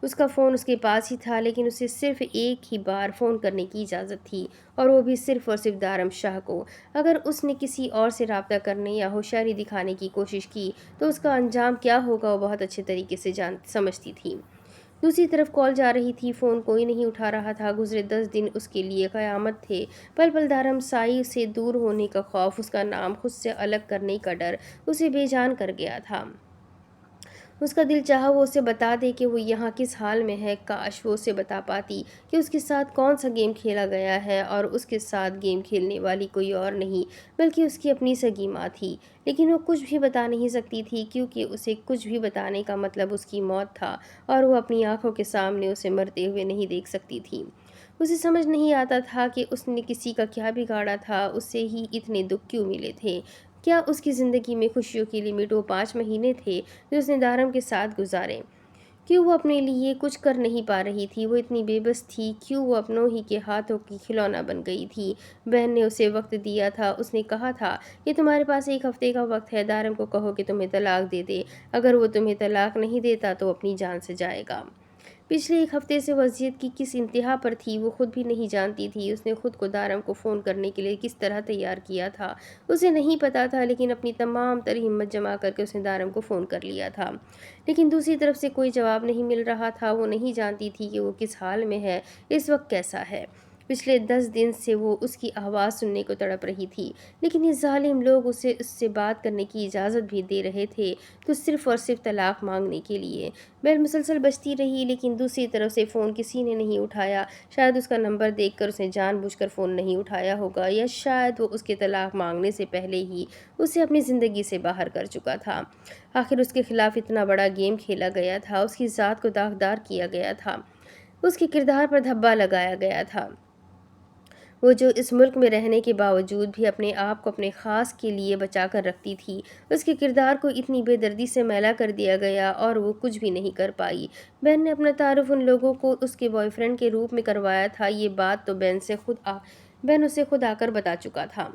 اس کا فون اس کے پاس ہی تھا، لیکن اسے صرف ایک ہی بار فون کرنے کی اجازت تھی، اور وہ بھی صرف اور صرف دارم شاہ کو۔ اگر اس نے کسی اور سے رابطہ کرنے یا ہوشیاری دکھانے کی کوشش کی تو اس کا انجام کیا ہوگا وہ بہت اچھے طریقے سے سمجھتی تھی۔ دوسری طرف کال جا رہی تھی، فون کوئی نہیں اٹھا رہا تھا۔ گزرے 10 دن اس کے لیے قیامت تھے۔ پل پل دھرم سائی سے دور ہونے کا خوف، اس کا نام خود سے الگ کرنے کا ڈر اسے بے جان کر گیا تھا۔ اس کا دل چاہا وہ اسے بتا دے کہ وہ یہاں کس حال میں ہے۔ کاش وہ اسے بتا پاتی کہ اس کے ساتھ کون سا گیم کھیلا گیا ہے، اور اس کے ساتھ گیم کھیلنے والی کوئی اور نہیں بلکہ اس کی اپنی سگی ماں تھی۔ لیکن وہ کچھ بھی بتا نہیں سکتی تھی، کیونکہ اسے کچھ بھی بتانے کا مطلب اس کی موت تھا، اور وہ اپنی آنکھوں کے سامنے اسے مرتے ہوئے نہیں دیکھ سکتی تھی۔ اسے سمجھ نہیں آتا تھا کہ اس نے کسی کا کیا بگاڑا تھا، اسے ہی اتنے دکھ کیوں ملے تھے۔ کیا اس کی زندگی میں خوشیوں کی لمٹ وہ 5 مہینے تھے جو اس نے دارم کے ساتھ گزارے؟ کیوں وہ اپنے لیے کچھ کر نہیں پا رہی تھی؟ وہ اتنی بے بس تھی، کیوں وہ اپنوں ہی کے ہاتھوں کی کھلونا بن گئی تھی؟ بہن نے اسے وقت دیا تھا، اس نے کہا تھا کہ تمہارے پاس 1 ہفتے کا وقت ہے، دارم کو کہو کہ تمہیں طلاق دے دے۔ اگر وہ تمہیں طلاق نہیں دیتا تو اپنی جان سے جائے گا۔ پچھلے 1 ہفتے سے وہ اذیت کی کس انتہا پر تھی وہ خود بھی نہیں جانتی تھی۔ اس نے خود کو دارم کو فون کرنے کے لیے کس طرح تیار کیا تھا اسے نہیں پتا تھا، لیکن اپنی تمام تر ہمت جمع کر کے اس نے دارم کو فون کر لیا تھا۔ لیکن دوسری طرف سے کوئی جواب نہیں مل رہا تھا۔ وہ نہیں جانتی تھی کہ وہ کس حال میں ہے، اس وقت کیسا ہے۔ پچھلے 10 دن سے وہ اس کی آواز سننے کو تڑپ رہی تھی، لیکن یہ ظالم لوگ اسے اس سے بات کرنے کی اجازت بھی دے رہے تھے تو صرف اور صرف طلاق مانگنے کے لیے۔ بیل مسلسل بجتی رہی، لیکن دوسری طرف سے فون کسی نے نہیں اٹھایا۔ شاید اس کا نمبر دیکھ کر اس نے جان بوجھ کر فون نہیں اٹھایا ہوگا، یا شاید وہ اس کے طلاق مانگنے سے پہلے ہی اسے اپنی زندگی سے باہر کر چکا تھا۔ آخر اس کے خلاف اتنا بڑا گیم کھیلا گیا تھا، اس کی ذات کو داغدار کیا گیا تھا، اس کے کردار پر دھبا لگایا گیا تھا۔ وہ جو اس ملک میں رہنے کے باوجود بھی اپنے آپ کو اپنے خاص کے لیے بچا کر رکھتی تھی، اس کے کردار کو اتنی بے دردی سے میلا کر دیا گیا، اور وہ کچھ بھی نہیں کر پائی۔ بہن نے اپنا تعارف ان لوگوں کو اس کے بوائے فرینڈ کے روپ میں کروایا تھا۔ یہ بات تو بہن اسے خود آ کر بتا چکا تھا۔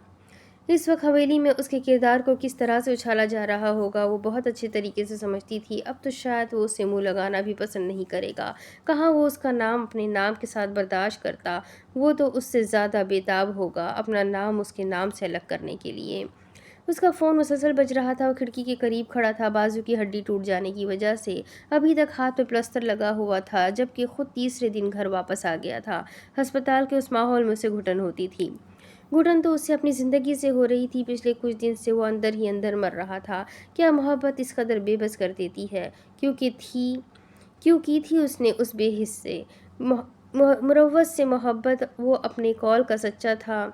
اس وقت حویلی میں اس کے کردار کو کس طرح سے اچھالا جا رہا ہوگا وہ بہت اچھے طریقے سے سمجھتی تھی۔ اب تو شاید وہ اسے منہ لگانا بھی پسند نہیں کرے گا۔ کہاں وہ اس کا نام اپنے نام کے ساتھ برداشت کرتا، وہ تو اس سے زیادہ بے تاب ہوگا اپنا نام اس کے نام سے الگ کرنے کے لیے۔ اس کا فون مسلسل بج رہا تھا۔ وہ کھڑکی کے قریب کھڑا تھا، بازو کی ہڈی ٹوٹ جانے کی وجہ سے ابھی تک ہاتھ پہ پلسٹر لگا ہوا تھا، جبکہ خود تیسرے دن گھر واپس آ گیا تھا۔ ہسپتال کے اس ماحول میں اسے گھٹن ہوتی تھی۔ گھٹن تو اسے اپنی زندگی سے ہو رہی تھی۔ پچھلے کچھ دن سے وہ اندر ہی اندر مر رہا تھا۔ کیا محبت اس قدر بے بس کر دیتی ہے؟ کیوں کی تھی اس نے اس بے حس سے مروت سے محبت؟ وہ اپنے کال کا سچا تھا،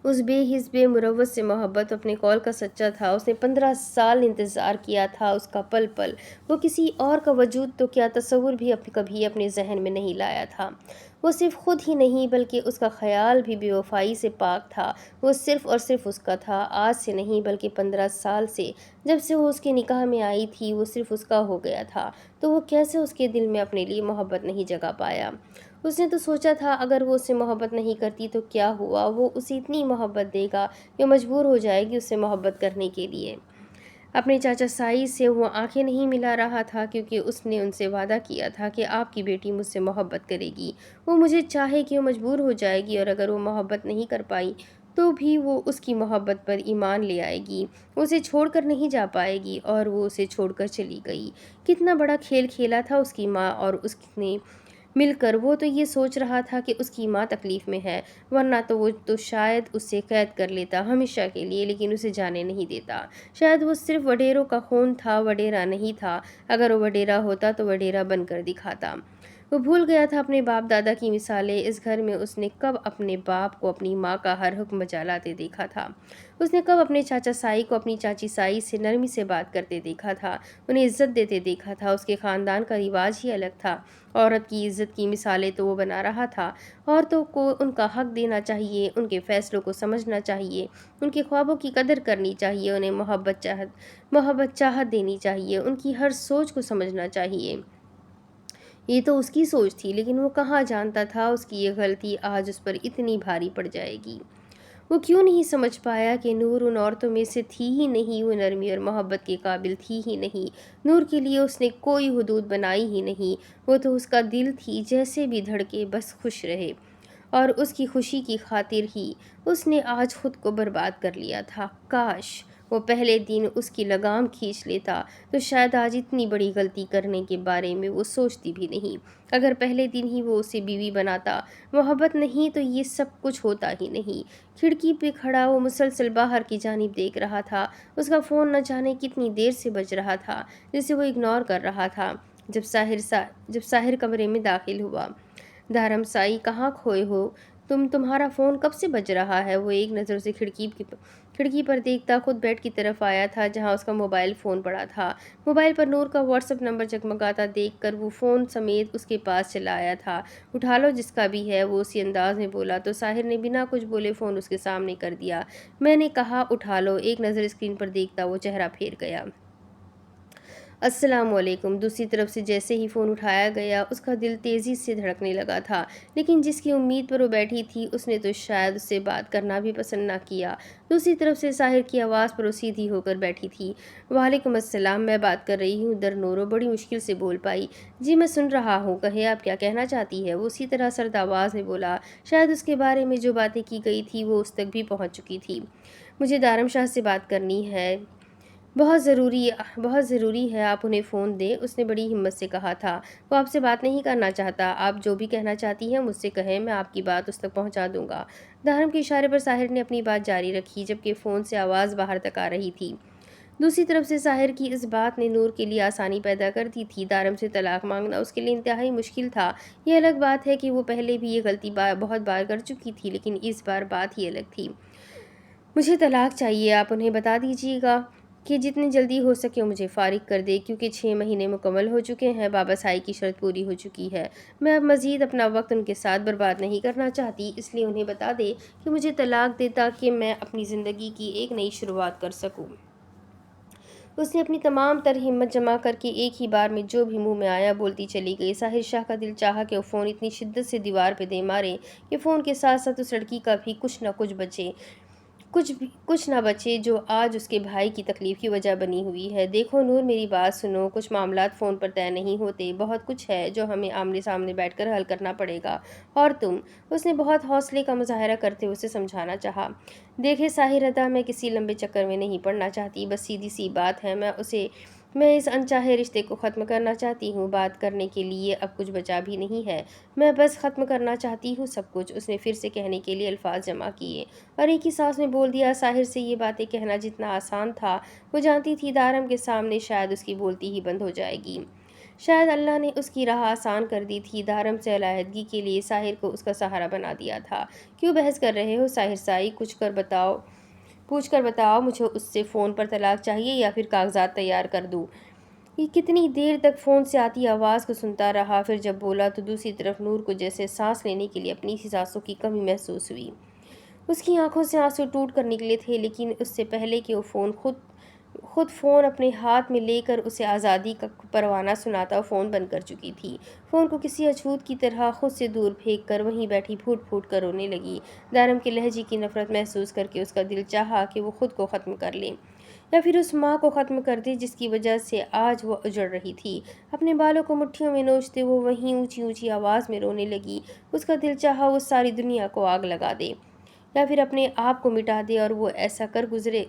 اس بے حس بے مروت سے محبت اپنے کال کا سچا تھا۔ اس نے 15 سال انتظار کیا تھا، اس کا پل پل وہ کسی اور کا وجود تو کیا تصور بھی کبھی اپنے ذہن میں نہیں لایا تھا۔ وہ صرف خود ہی نہیں بلکہ اس کا خیال بھی بے وفائی سے پاک تھا۔ وہ صرف اور صرف اس کا تھا، آج سے نہیں بلکہ 15 سال سے، جب سے وہ اس کے نکاح میں آئی تھی وہ صرف اس کا ہو گیا تھا۔ تو وہ کیسے اس کے دل میں اپنے لیے محبت نہیں جگا پایا؟ اس نے تو سوچا تھا اگر وہ اس سے محبت نہیں کرتی تو کیا ہوا، وہ اسے اتنی محبت دے گا کہ مجبور ہو جائے گی اس سے محبت کرنے کے لیے۔ اپنے چاچا سائی سے وہ آنکھیں نہیں ملا رہا تھا، کیونکہ اس نے ان سے وعدہ کیا تھا کہ آپ کی بیٹی مجھ سے محبت کرے گی، وہ مجھے چاہے کہ وہ مجبور ہو جائے گی، اور اگر وہ محبت نہیں کر پائی تو بھی وہ اس کی محبت پر ایمان لے آئے گی، اسے چھوڑ کر نہیں جا پائے گی، اور وہ اسے چھوڑ کر چلی گئی۔ کتنا بڑا کھیل کھیلا تھا اس کی ماں اور اس نے مل کر۔ وہ تو یہ سوچ رہا تھا کہ اس کی ماں تکلیف میں ہے، ورنہ تو وہ تو شاید اسے قید کر لیتا ہمیشہ کے لیے، لیکن اسے جانے نہیں دیتا۔ شاید وہ صرف وڈیروں کا خون تھا، وڈیرا نہیں تھا۔ اگر وہ وڈیرا ہوتا تو وڈیرا بن کر دکھاتا۔ وہ بھول گیا تھا اپنے باپ دادا کی مثالیں۔ اس گھر میں اس نے کب اپنے باپ کو اپنی ماں کا ہر حکم بجا لاتے دیکھا تھا؟ اس نے کب اپنے چاچا سائی کو اپنی چاچی سائی سے نرمی سے بات کرتے دیکھا تھا، انہیں عزت دیتے دیکھا تھا؟ اس کے خاندان کا رواج ہی الگ تھا۔ عورت کی عزت کی مثالیں تو وہ بنا رہا تھا۔ عورتوں کو ان کا حق دینا چاہیے، ان کے فیصلوں کو سمجھنا چاہیے، ان کے خوابوں کی قدر کرنی چاہیے، انہیں محبت چاہت دینی چاہیے، ان کی ہر سوچ کو سمجھنا چاہیے۔ یہ تو اس کی سوچ تھی، لیکن وہ کہاں جانتا تھا اس کی یہ غلطی آج اس پر اتنی بھاری پڑ جائے گی۔ وہ کیوں نہیں سمجھ پایا کہ نور ان عورتوں میں سے تھی ہی نہیں، وہ نرمی اور محبت کے قابل تھی ہی نہیں۔ نور کے لیے اس نے کوئی حدود بنائی ہی نہیں، وہ تو اس کا دل تھی، جیسے بھی دھڑکے بس خوش رہے۔ اور اس کی خوشی کی خاطر ہی اس نے آج خود کو برباد کر لیا تھا۔ کاش وہ پہلے دن اس کی لگام کھینچ لیتا تو شاید آج اتنی بڑی غلطی کرنے کے بارے میں وہ سوچتی بھی نہیں۔ اگر پہلے دن ہی وہ اسے بیوی بناتا، محبت نہیں تو یہ سب کچھ ہوتا ہی نہیں۔ کھڑکی پہ کھڑا وہ مسلسل باہر کی جانب دیکھ رہا تھا۔ اس کا فون نہ جانے کتنی دیر سے بج رہا تھا، جسے وہ اگنور کر رہا تھا۔ جب ساحر کمرے میں داخل ہوا، دھارم سائی کہاں کھوئے ہو تمہارا فون کب سے بج رہا ہے؟ وہ ایک نظر سے کھڑکی پر دیکھتا خود بیڈ کی طرف آیا تھا جہاں اس کا موبائل فون پڑا تھا۔ موبائل پر نور کا واٹس ایپ نمبر جگمگاتا دیکھ کر وہ فون سمیت اس کے پاس چلا آیا تھا۔ اٹھا لو جس کا بھی ہے، وہ اسی انداز میں بولا تو ساحر نے بنا کچھ بولے فون اس کے سامنے کر دیا۔ میں نے کہا اٹھا لو۔ ایک نظر اسکرین پر دیکھتا وہ چہرہ پھیر گیا۔ السلام علیکم۔ دوسری طرف سے جیسے ہی فون اٹھایا گیا اس کا دل تیزی سے دھڑکنے لگا تھا، لیکن جس کی امید پر وہ بیٹھی تھی اس نے تو شاید اس سے بات کرنا بھی پسند نہ کیا۔ دوسری طرف سے ساحر کی آواز پر وہ سیدھی ہو کر بیٹھی تھی۔ وعلیکم السلام، میں بات کر رہی ہوں۔ نورو بڑی مشکل سے بول پائی۔ جی میں سن رہا ہوں، کہے آپ کیا کہنا چاہتی ہے؟ وہ اسی طرح سرد آواز میں بولا۔ شاید اس کے بارے میں جو باتیں کی گئی تھی وہ اس تک بھی پہنچ چکی تھی۔ مجھے دارم شاہ سے بات کرنی ہے، بہت ضروری ہے، آپ انہیں فون دیں۔ اس نے بڑی ہمت سے کہا تھا۔ وہ آپ سے بات نہیں کرنا چاہتا، آپ جو بھی کہنا چاہتی ہیں مجھ سے کہیں، میں آپ کی بات اس تک پہنچا دوں گا۔ دھارم کے اشارے پر ساحر نے اپنی بات جاری رکھی جبکہ فون سے آواز باہر تک آ رہی تھی۔ دوسری طرف سے ساحر کی اس بات نے نور کے لیے آسانی پیدا کر دی تھی۔ دارم سے طلاق مانگنا اس کے لیے انتہائی مشکل تھا۔ یہ الگ بات ہے کہ وہ پہلے بھی یہ غلطی بہت بار کر چکی تھی، لیکن اس بار بات ہی الگ تھی۔ مجھے طلاق چاہیے، آپ انہیں بتا دیجیے گا کہ جتنی جلدی ہو سکے مجھے فارغ کر دے، کیونکہ 6 مہینے مکمل ہو چکے ہیں، بابا سائی کی شرط پوری ہو چکی ہے۔ میں اب مزید اپنا وقت ان کے ساتھ برباد نہیں کرنا چاہتی، اس لیے انہیں بتا دے کہ مجھے طلاق دے تاکہ میں اپنی زندگی کی ایک نئی شروعات کر سکوں۔ اس نے اپنی تمام تر ہمت جمع کر کے ایک ہی بار میں جو بھی منہ میں آیا بولتی چلی گئی۔ ساحر شاہ کا دل چاہا کہ وہ فون اتنی شدت سے دیوار پہ دے مارے کہ فون کے ساتھ ساتھ اس لڑکی کا بھی کچھ نہ بچے جو آج اس کے بھائی کی تکلیف کی وجہ بنی ہوئی ہے۔ دیکھو نور، میری بات سنو، کچھ معاملات فون پر طے نہیں ہوتے، بہت کچھ ہے جو ہمیں آمنے سامنے بیٹھ کر حل کرنا پڑے گا۔ اور اس نے بہت حوصلے کا مظاہرہ کرتے ہوئے اسے سمجھانا چاہا۔ دیکھے ساحر ادا، میں کسی لمبے چکر میں نہیں پڑنا چاہتی، بس سیدھی سی بات ہے، میں اس انچاہے رشتے کو ختم کرنا چاہتی ہوں۔ بات کرنے کے لیے اب کچھ بچا بھی نہیں ہے، میں بس ختم کرنا چاہتی ہوں سب کچھ۔ اس نے پھر سے کہنے کے لیے الفاظ جمع کیے اور ایک ہی سانس میں بول دیا۔ ساحر سے یہ باتیں کہنا جتنا آسان تھا، وہ جانتی تھی دارم کے سامنے شاید اس کی بولتی ہی بند ہو جائے گی۔ شاید اللہ نے اس کی راہ آسان کر دی تھی، دارم سے علیحدگی کے لیے ساحر کو اس کا سہارا بنا دیا تھا۔ کیوں بحث کر رہے ہو ساحر سائی؟ پوچھ کر بتاؤ، مجھے اس سے فون پر طلاق چاہیے یا پھر کاغذات تیار کر دوں؟ یہ کتنی دیر تک فون سے آتی آواز کو سنتا رہا، پھر جب بولا تو دوسری طرف نور کو جیسے سانس لینے کے لیے اپنی ہی سانسوں کی کمی محسوس ہوئی۔ اس کی آنکھوں سے آنسو ٹوٹ کر نکلے تھے، لیکن اس سے پہلے کہ وہ خود فون اپنے ہاتھ میں لے کر اسے آزادی کا پروانہ سناتا، فون بند کر چکی تھی۔ فون کو کسی اچھوت کی طرح خود سے دور پھینک کر وہیں بیٹھی پھوٹ پھوٹ کر رونے لگی۔ دارم کے لہجے کی نفرت محسوس کر کے اس کا دل چاہا کہ وہ خود کو ختم کر لے یا پھر اس ماں کو ختم کر دے جس کی وجہ سے آج وہ اجڑ رہی تھی۔ اپنے بالوں کو مٹھیوں میں نوچتے وہ وہیں اونچی اونچی آواز میں رونے لگی۔ اس کا دل چاہا وہ ساری دنیا کو آگ لگا دے یا پھر اپنے آپ کو مٹا دے، اور وہ ایسا کر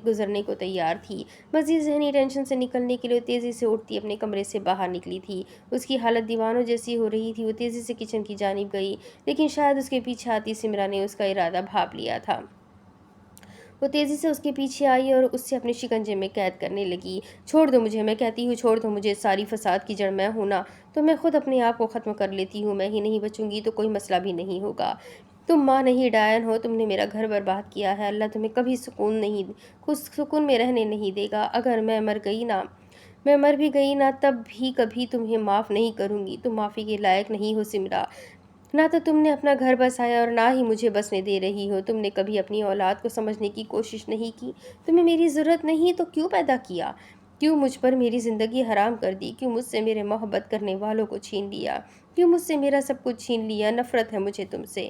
گزرنے کو تیار تھی۔ مزید ذہنی ٹینشن سے نکلنے کے لیے تیزی سے اٹھتی اپنے کمرے سے باہر نکلی تھی۔ اس کی حالت دیوانوں جیسی ہو رہی تھی۔ وہ تیزی سے کچن کی جانب گئی، لیکن شاید اس کے پیچھے آتی سمرا نے اس کا ارادہ بھانپ لیا تھا۔ وہ تیزی سے اس کے پیچھے آئی اور اس سے اپنے شکنجے میں قید کرنے لگی۔ چھوڑ دو مجھے، میں کہتی ہوں چھوڑ دو مجھے، ساری فساد کی جڑ میں ہوں نا، تو میں خود اپنے آپ کو ختم کر لیتی ہوں۔ میں ہی نہیں بچوں گی تو کوئی مسئلہ بھی نہیں ہوگا۔ تم ماں نہیں ڈائن ہو، تم نے میرا گھر برباد کیا ہے، اللہ تمہیں کبھی سکون میں رہنے نہیں دے گا۔ اگر میں مر بھی گئی نا تب بھی کبھی تمہیں معاف نہیں کروں گی، تم معافی کے لائق نہیں ہو سمرا۔ نہ تو تم نے اپنا گھر بسایا اور نہ ہی مجھے بسنے دے رہی ہو۔ تم نے کبھی اپنی اولاد کو سمجھنے کی کوشش نہیں کی۔ تمہیں میری ضرورت نہیں تو کیوں پیدا کیا؟ کیوں مجھ پر میری زندگی حرام کر دی؟ کیوں مجھ سے میرے محبت کرنے والوں کو چھین لیا؟ کیوں مجھ سے میرا سب کچھ چھین لیا؟ نفرت ہے مجھے تم سے،